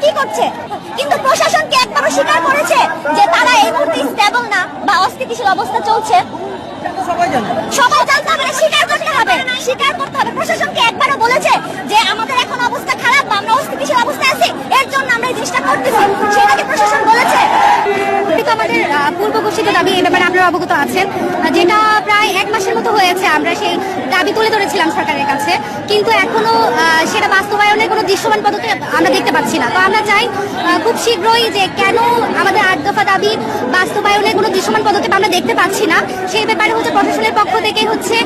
কি করছে, কিন্তু প্রশাসনকে একবারও স্বীকার করেছে যে তারা এই মুহূর্তে স্টেবল না বা অস্থিতিশীল অবস্থা চলছে? সবাই জানতে হবে, স্বীকার করতে হবে, স্বীকার করতে হবে। প্রশাসনকে একবারও বলেছে যে আমাদের এখন অবস্থা খারাপ বা আমরা অস্থিতিশীল অবস্থায় আছি, এর জন্য আমরা এই চেষ্টা করতেছি, সেটাকে প্রশাসন বলেছে? আমাদের পূর্ব ঘোষিত দাবি, এই ব্যাপারে আপনারা অবগত আছেন, যেটা প্রায় 1 মাসের মতো হয়েছে আমরা সেই দাবি তুলে ধরেছিলাম সরকারের কাছে, কিন্তু এখনো সেটা বাস্তবায়নের কোনো দৃশ্যমান পদ্ধতি আমরা দেখতে পাচ্ছি না। তো আমরা চাই খুব শীঘ্রই যে কেন আমাদের 8 দফা দাবি বাস্তবায়নের কোনো দৃশ্যমান পদ্ধতি আমরা দেখতে পাচ্ছি না, সেই ব্যাপারে হচ্ছে প্রশাসনের পক্ষ থেকে হচ্ছে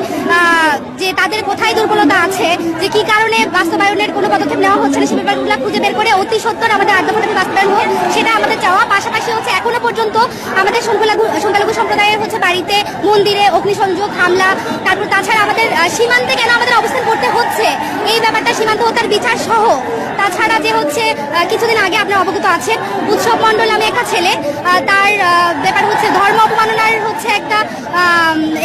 যে তাদের কোথায় দুর্বলতা আছে, যে কি কারণে বাস্তবায়নের কোনো পদক্ষেপ নেওয়া হচ্ছে না, সেই ব্যাপারগুলো খুঁজে বের করে অতি সত্বর আমাদের 8 দফা দাবি বাস্তবায়ন হোক, সেটা আমাদের চাওয়া। পাশাপাশি হচ্ছে এখনো পর্যন্ত আমাদের সংখ্যালঘু সম্প্রদায়ের হচ্ছে বাড়িতে, মন্দিরে অগ্নিসংযোগ, হামলা, তারপর তাছাড়া আমাদের সীমান্তে কেন আমাদের অবস্থান করতে হচ্ছে, এই ব্যাপারটা সীমান্ত হত্যার বিচার সহ, তাছাড়া যে হচ্ছে কিছুদিন আগে আপনারা অবগত আছেন উৎসব মণ্ডল নামে একটা ছেলে, তার ব্যাপার হচ্ছে ধর্ম অবমাননার হচ্ছে একটা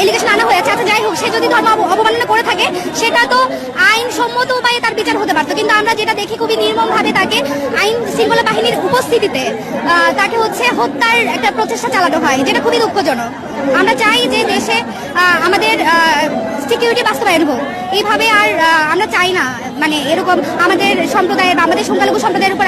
এলিগেশন আনা হয়েছে। আচ্ছা যাই হোক, সে যদি ধর্ম অবমাননা করে থাকে সেটা তো আইনসম্মত উপায়ে তার বিচার হতে পারতো, কিন্তু আমরা যেটা দেখি খুবই নির্মমভাবে তাকে আইন শৃঙ্খলা বাহিনীর উপস্থিতিতে তাকে হচ্ছে হত্যার একটা প্রচেষ্টা চালানো হয়, যেটা খুবই দুঃখজনক। আমরা চাই যে দেশে আমাদের সিকিউরিটি বাস্তবায়ন হোক, এইভাবে আর আমরা চাই না মানে এরকম আমাদের সম্প্রদায়ের বা আমাদের সংখ্যালঘু সম্প্রদায়ের উপর